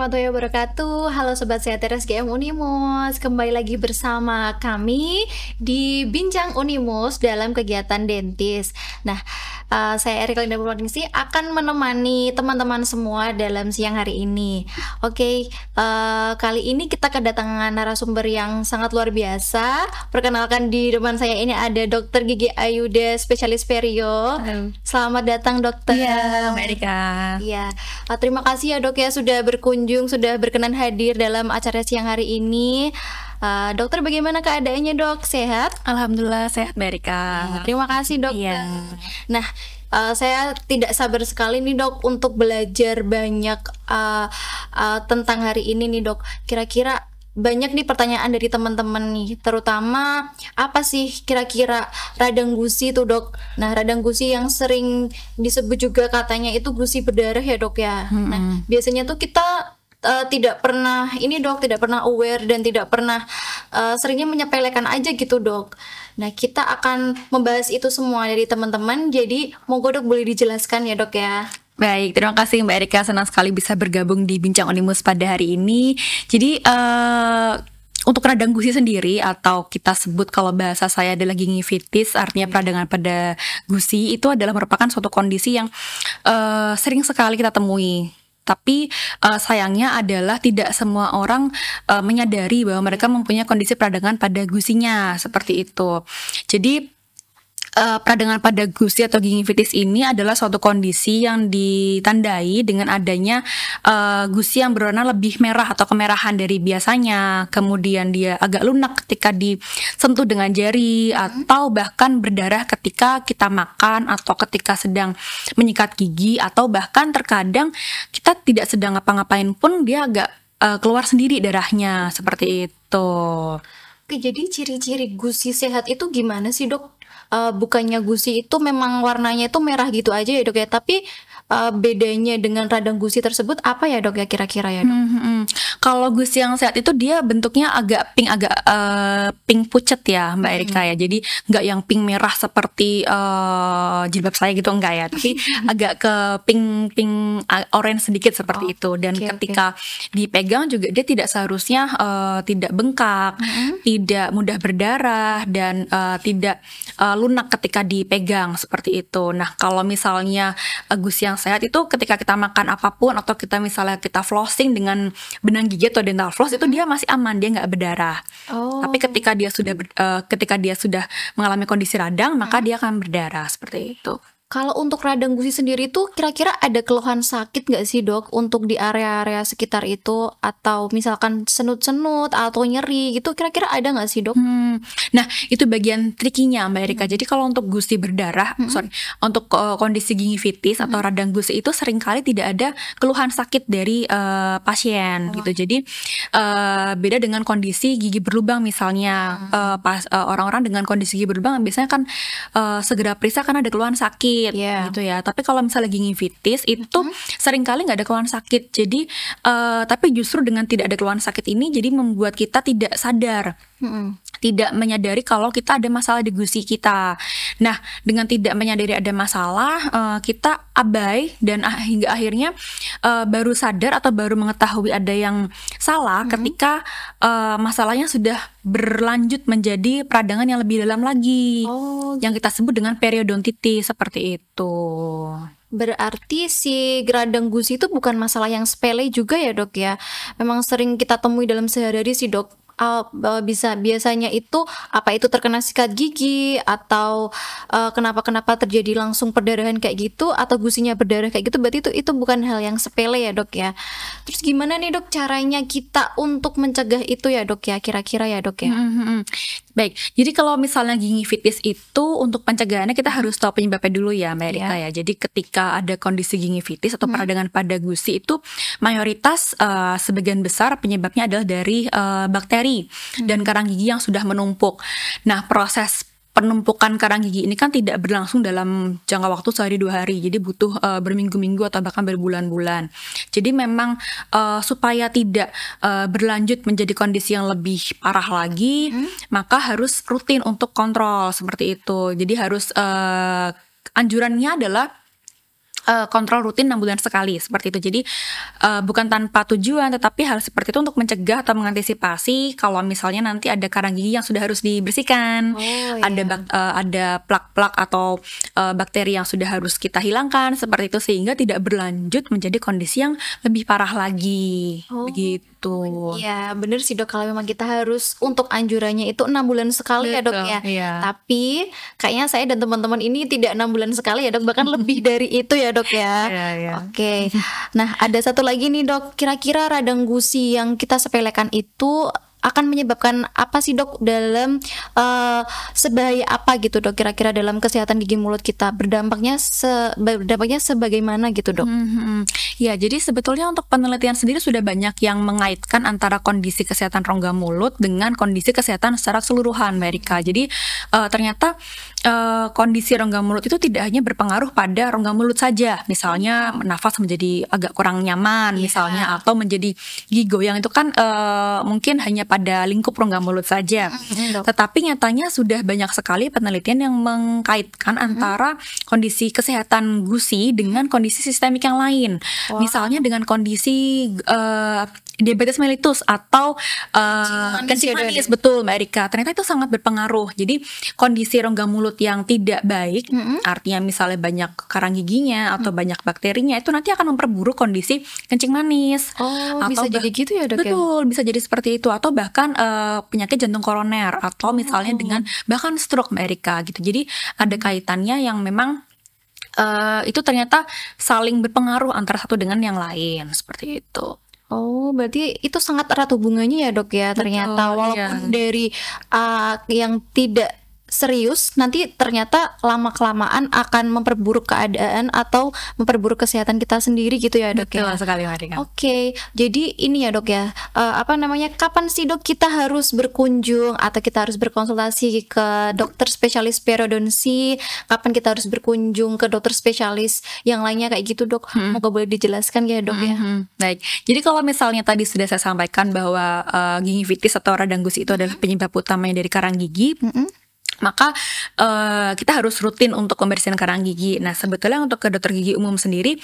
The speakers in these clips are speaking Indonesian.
warahmatullahi wabarakatuh. Halo Sobat Sehat RSGM Unimus. Kembali lagi bersama kami di Bincang Unimus dalam kegiatan dentis. Nah, saya Erika Linda Purwaningsi akan menemani teman-teman semua dalam siang hari ini. Oke, kali ini kita kedatangan narasumber yang sangat luar biasa. Perkenalkan, di depan saya ini ada Dr. Gigi Ayuda, spesialis perio. Halo. Selamat datang, dokter. Iya, Mbak Erika. Iya, terima kasih ya dok ya sudah berkunjung, sudah berkenan hadir dalam acara siang hari ini. Dokter, bagaimana keadaannya dok? Sehat? Alhamdulillah sehat, Mbak Erika. Terima kasih dokter. Iya. Nah, saya tidak sabar sekali nih dok untuk belajar banyak tentang hari ini nih dok. Kira-kira banyak nih pertanyaan dari teman-teman nih, terutama apa sih kira-kira radang gusi tuh dok. Nah, radang gusi yang sering disebut juga katanya itu gusi berdarah ya dok ya. Nah, biasanya tuh kita tidak pernah ini dok, tidak pernah aware dan tidak pernah seringnya menyepelekan aja gitu dok. Nah, kita akan membahas itu semua dari teman-teman, jadi monggo dok boleh dijelaskan ya dok ya. Baik, terima kasih Mbak Erika, senang sekali bisa bergabung di Bincang Unimus pada hari ini. Jadi untuk radang gusi sendiri, atau kita sebut kalau bahasa saya adalah gingivitis, artinya peradangan pada gusi, itu adalah merupakan suatu kondisi yang sering sekali kita temui. Tapi sayangnya adalah tidak semua orang menyadari bahwa mereka mempunyai kondisi peradangan pada gusinya seperti itu. Jadi peradangan pada gusi atau gingivitis ini adalah suatu kondisi yang ditandai dengan adanya gusi yang berwarna lebih merah atau kemerahan dari biasanya. Kemudian dia agak lunak ketika disentuh dengan jari, atau bahkan berdarah ketika kita makan atau ketika sedang menyikat gigi, atau bahkan terkadang kita tidak sedang ngapa-ngapain pun dia agak keluar sendiri darahnya seperti itu. Oke, jadi ciri-ciri gusi sehat itu gimana sih dok? Bukannya gusi itu memang warnanya itu merah gitu aja ya dok ya, tapi bedanya dengan radang gusi tersebut apa ya dok ya kira-kira ya dok? Kalau gusi yang sehat itu dia bentuknya agak pink pucet ya Mbak Erika ya. Jadi nggak yang pink merah seperti jilbab saya gitu, enggak ya. Tapi agak ke pink orange sedikit seperti itu. Dan ketika dipegang juga dia tidak seharusnya tidak bengkak, tidak mudah berdarah, dan tidak lunak ketika dipegang seperti itu. Nah, kalau misalnya gusi yang sehat itu ketika kita makan apapun, atau kita misalnya kita flossing dengan benang gigi atau dental floss, itu dia masih aman, dia nggak berdarah. Tapi ketika dia sudah mengalami kondisi radang, maka dia akan berdarah seperti itu. Kalau untuk radang gusi sendiri tuh kira-kira ada keluhan sakit nggak sih dok untuk di area-area sekitar itu, atau misalkan senut-senut atau nyeri gitu, kira-kira ada nggak sih dok? Nah, itu bagian trikinya Mbak Erika. Jadi kalau untuk gusi berdarah, untuk kondisi gingivitis atau radang gusi itu seringkali tidak ada keluhan sakit dari pasien gitu. Jadi beda dengan kondisi gigi berlubang misalnya. Orang-orang dengan kondisi gigi berlubang biasanya kan segera periksa karena ada keluhan sakit gitu ya. Tapi kalau misalnya gingivitis itu seringkali nggak ada keluhan sakit. Jadi tapi justru dengan tidak ada keluhan sakit ini jadi membuat kita tidak sadar, tidak menyadari kalau kita ada masalah di gusi kita. Nah, dengan tidak menyadari ada masalah, kita abai dan hingga akhirnya baru sadar atau baru mengetahui ada yang salah ketika masalahnya sudah berlanjut menjadi peradangan yang lebih dalam lagi, yang kita sebut dengan periodontitis seperti itu. Berarti si radang gusi itu bukan masalah yang sepele juga ya dok ya? Memang sering kita temui dalam sehari-hari sih dok. Biasanya itu apa itu terkena sikat gigi, atau kenapa terjadi langsung perdarahan kayak gitu, atau gusinya berdarah kayak gitu, berarti itu bukan hal yang sepele ya dok ya. Terus gimana nih dok caranya kita untuk mencegah itu ya dok ya, kira-kira ya dok ya? Baik, jadi kalau misalnya gingivitis itu untuk pencegahannya kita harus tahu penyebabnya dulu ya Mbak Erika ya. Jadi ketika ada kondisi gingivitis atau peradangan pada gusi itu mayoritas sebagian besar penyebabnya adalah dari bakteri dan karang gigi yang sudah menumpuk. Nah, proses penumpukan karang gigi ini kan tidak berlangsung dalam jangka waktu sehari 2 hari, jadi butuh berminggu-minggu atau bahkan berbulan-bulan. Jadi memang supaya tidak berlanjut menjadi kondisi yang lebih parah lagi, maka harus rutin untuk kontrol seperti itu. Jadi harus anjurannya adalah kontrol rutin 6 bulan sekali seperti itu. Jadi bukan tanpa tujuan, tetapi hal seperti itu untuk mencegah atau mengantisipasi kalau misalnya nanti ada karang gigi yang sudah harus dibersihkan, ada plak-plak atau bakteri yang sudah harus kita hilangkan seperti itu, sehingga tidak berlanjut menjadi kondisi yang lebih parah lagi. Begitu. Ya bener sih dok, kalau memang kita harus untuk anjurannya itu 6 bulan sekali ya dok ya. Tapi kayaknya saya dan teman-teman ini tidak 6 bulan sekali ya dok, bahkan lebih dari itu ya dok ya. Oke. Nah ada satu lagi nih dok, kira-kira radang gusi yang kita sepelekan itu akan menyebabkan apa sih dok, dalam sebahaya apa gitu dok kira-kira dalam kesehatan gigi mulut kita, berdampaknya sebagaimana gitu dok? Ya, jadi sebetulnya untuk penelitian sendiri sudah banyak yang mengaitkan antara kondisi kesehatan rongga mulut dengan kondisi kesehatan secara keseluruhan, Mbak Erika. Jadi ternyata kondisi rongga mulut itu tidak hanya berpengaruh pada rongga mulut saja, misalnya nafas menjadi agak kurang nyaman misalnya, atau menjadi gigi goyang, itu kan mungkin hanya pada lingkup rongga mulut saja. Tetapi nyatanya sudah banyak sekali penelitian yang mengkaitkan antara kondisi kesehatan gusi dengan kondisi sistemik yang lain. Misalnya dengan kondisi diabetes mellitus atau kencing manis, betul Mbak Erika. Ternyata itu sangat berpengaruh. Jadi kondisi rongga mulut yang tidak baik, artinya misalnya banyak karang giginya atau banyak bakterinya, itu nanti akan memperburuk kondisi kencing manis. Atau bisa jadi gitu ya dok? Betul, bisa jadi seperti itu, atau bahkan penyakit jantung koroner, atau misalnya dengan bahkan stroke Mbak Erika gitu. Jadi ada kaitannya yang memang itu ternyata saling berpengaruh antara satu dengan yang lain, seperti itu. Berarti itu sangat erat hubungannya ya dok ya. Ternyata walaupun dari yang tidak serius, nanti ternyata lama-kelamaan akan memperburuk keadaan atau memperburuk kesehatan kita sendiri gitu ya dok. Betul sekali Marika. Oke, jadi ini ya dok ya, kapan sih dok kita harus berkunjung atau kita harus berkonsultasi ke dokter spesialis periodonsi, kapan kita harus berkunjung ke dokter spesialis yang lainnya kayak gitu dok? Moga boleh dijelaskan ya dok ya. Baik, jadi kalau misalnya tadi sudah saya sampaikan bahwa gingivitis atau radang gusi itu adalah penyebab utamanya dari karang gigi, maka kita harus rutin untuk pembersihan karang gigi. Nah sebetulnya untuk ke dokter gigi umum sendiri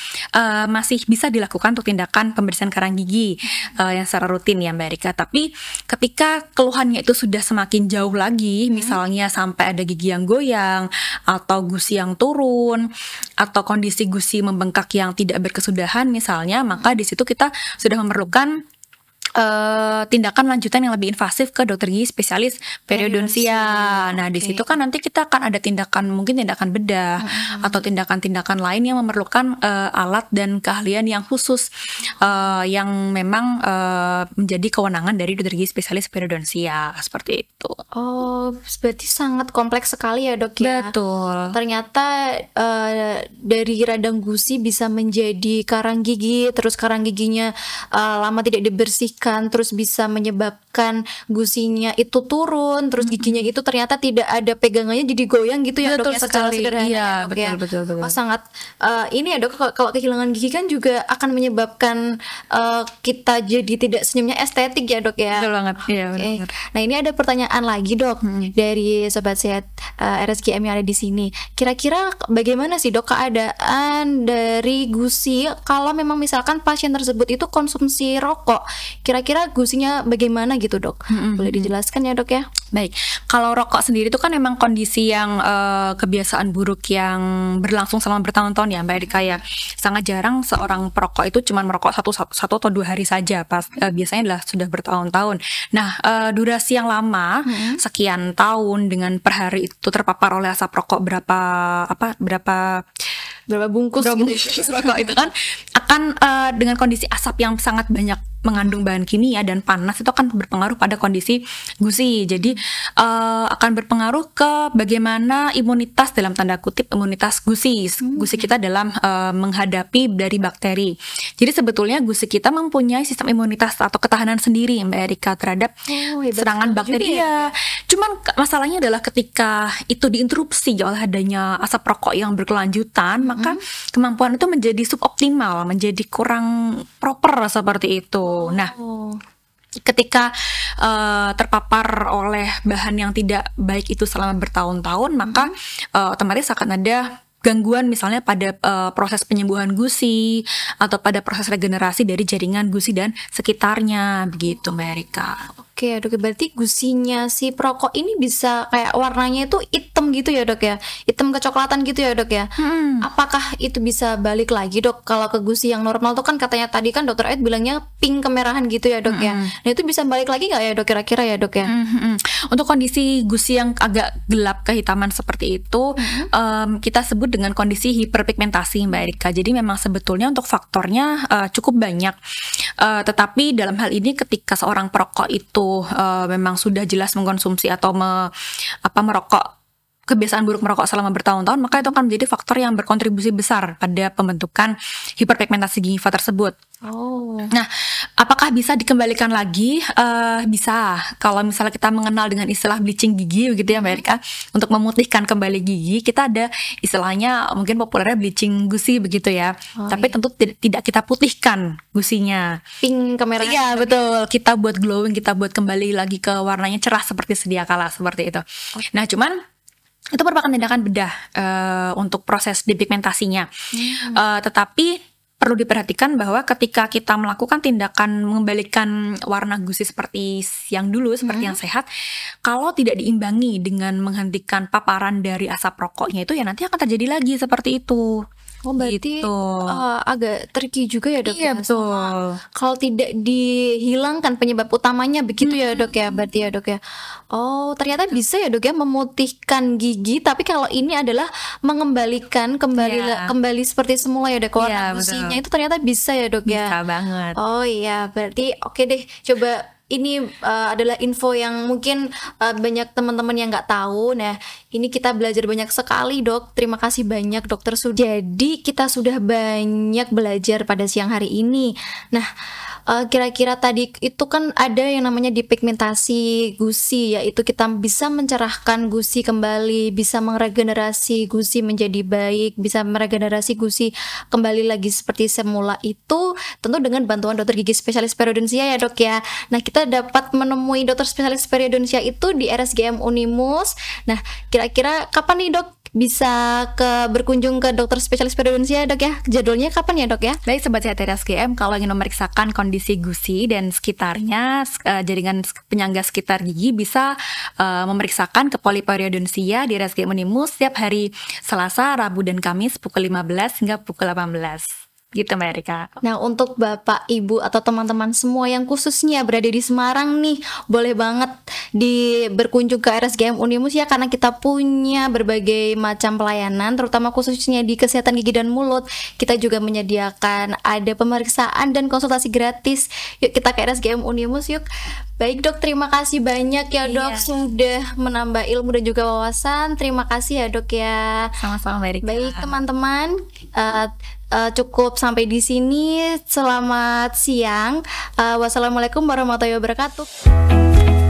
masih bisa dilakukan untuk tindakan pembersihan karang gigi yang secara rutin ya Mbak Erika. Tapi ketika keluhannya itu sudah semakin jauh lagi, misalnya sampai ada gigi yang goyang atau gusi yang turun atau kondisi gusi membengkak yang tidak berkesudahan misalnya, maka di situ kita sudah memerlukan tindakan lanjutan yang lebih invasif ke dokter gigi spesialis periodonsia. Nah di situ kan nanti kita akan ada tindakan, mungkin tindakan bedah atau tindakan-tindakan lain yang memerlukan alat dan keahlian yang khusus yang memang menjadi kewenangan dari dokter gigi spesialis periodonsia, seperti itu. Berarti sangat kompleks sekali ya dok ya. Betul. Ternyata dari radang gusi bisa menjadi karang gigi, terus karang giginya lama tidak dibersihkan, terus bisa menyebabkan gusinya itu turun, terus giginya itu ternyata tidak ada pegangannya jadi goyang gitu ya dok ya, secara sederhana. Iya, ya, dok, betul. Sangat ini ya dok, kalau kehilangan gigi kan juga akan menyebabkan kita jadi tidak senyumnya estetik ya dok ya. Betul banget. Iya, benar. Nah ini ada pertanyaan lagi dok dari sobat sehat RSGM yang ada di sini. Kira-kira bagaimana sih dok keadaan dari gusi kalau memang misalkan pasien tersebut itu konsumsi rokok? Kira-kira gusinya bagaimana gitu dok? Boleh dijelaskan ya dok ya? Baik, kalau rokok sendiri itu kan memang kondisi yang kebiasaan buruk yang berlangsung selama bertahun-tahun ya Mbak Erika ya. Sangat jarang seorang perokok itu cuma merokok satu atau 2 hari saja, biasanya adalah sudah bertahun-tahun. Nah durasi yang lama sekian tahun dengan per hari itu terpapar oleh asap rokok berapa bungkus rokok itu kan akan dengan kondisi asap yang sangat banyak mengandung bahan kimia dan panas, itu akan berpengaruh pada kondisi gusi. Jadi akan berpengaruh ke bagaimana imunitas, dalam tanda kutip imunitas gusi kita dalam menghadapi dari bakteri. Jadi sebetulnya gusi kita mempunyai sistem imunitas atau ketahanan sendiri Mbak Erika terhadap serangan bakteri ya. Cuman masalahnya adalah ketika itu diinterupsi oleh adanya asap rokok yang berkelanjutan, maka kemampuan itu menjadi suboptimal, menjadi kurang proper seperti itu. Nah, ketika terpapar oleh bahan yang tidak baik itu selama bertahun-tahun, maka otomatis akan ada gangguan misalnya pada proses penyembuhan gusi atau pada proses regenerasi dari jaringan gusi dan sekitarnya begitu Mbak Erika. Oke dok, berarti gusinya si perokok ini bisa kayak warnanya itu hitam gitu ya dok ya, hitam kecoklatan gitu ya dok ya. Apakah itu bisa balik lagi dok kalau ke gusi yang normal tuh kan katanya tadi kan dokter Ed bilangnya pink kemerahan gitu ya dok ya. Nah itu bisa balik lagi nggak ya dok kira-kira ya dok ya? Untuk kondisi gusi yang agak gelap kehitaman seperti itu kita sebut dengan kondisi hiperpigmentasi Mbak Erika. Jadi memang sebetulnya untuk faktornya cukup banyak. Tetapi dalam hal ini ketika seorang perokok itu memang sudah jelas mengkonsumsi atau merokok, kebiasaan buruk merokok selama bertahun-tahun, maka itu akan menjadi faktor yang berkontribusi besar pada pembentukan hiperpigmentasi gingiva tersebut. Nah, apakah bisa dikembalikan lagi? Bisa. Kalau misalnya kita mengenal dengan istilah bleaching gigi begitu ya Mbak Erika, untuk memutihkan kembali gigi, kita ada istilahnya mungkin populernya bleaching gusi begitu ya. Tapi tentu tidak kita putihkan gusinya. Pink kemerahan. Iya, betul. Kita buat glowing, kita buat kembali lagi ke warnanya cerah seperti sedia kala seperti itu. Nah, cuman itu merupakan tindakan bedah untuk proses depigmentasinya. Tetapi perlu diperhatikan bahwa ketika kita melakukan tindakan mengembalikan warna gusi seperti yang dulu, seperti yang sehat, kalau tidak diimbangi dengan menghentikan paparan dari asap rokoknya itu ya nanti akan terjadi lagi seperti itu. Berarti agak tricky juga ya dok. Iya, betul. Kalau tidak dihilangkan penyebab utamanya begitu ya dok ya, berarti ya dok ya. Ternyata bisa ya dok ya memutihkan gigi, tapi kalau ini adalah mengembalikan kembali seperti semula ya dok. Warna gusinya itu ternyata bisa ya dok ya. Bisa banget. Iya, berarti oke deh, coba. Ini adalah info yang mungkin banyak teman-teman yang nggak tahu. Nah, ini kita belajar banyak sekali dok. Terima kasih banyak dokter. Jadi kita sudah banyak belajar pada siang hari ini. Nah, kira-kira tadi itu kan ada yang namanya depigmentasi gusi, yaitu kita bisa mencerahkan gusi kembali, bisa meregenerasi gusi menjadi baik, bisa meregenerasi gusi kembali lagi seperti semula, itu tentu dengan bantuan dokter gigi spesialis periodontia ya dok ya. Nah, kita dapat menemui dokter spesialis periodontia itu di RSGM Unimus. Nah, kira-kira kapan nih dok bisa berkunjung ke dokter spesialis periodontia dok ya? Jadwalnya kapan ya dok ya? Baik sobat sehat RSGM, kalau ingin memeriksakan kondisi gusi dan sekitarnya, jaringan penyangga sekitar gigi, bisa memeriksakan ke Poliperiodontia di RSGM Unimus setiap hari Selasa, Rabu, dan Kamis pukul 15 hingga pukul 18. Gitu Mbak Erika. Nah, untuk Bapak, Ibu, atau teman-teman semua yang khususnya berada di Semarang nih, boleh banget berkunjung ke RSGM Unimus ya, karena kita punya berbagai macam pelayanan, terutama khususnya di kesehatan gigi dan mulut. Kita juga menyediakan ada pemeriksaan dan konsultasi gratis. Yuk kita ke RSGM Unimus yuk. Baik dok, terima kasih banyak ya dok, sudah menambah ilmu dan juga wawasan. Terima kasih ya dok ya. Sama-sama Mbak Erika. Baik teman-teman, cukup sampai di sini. Selamat siang. Wassalamualaikum warahmatullahi wabarakatuh.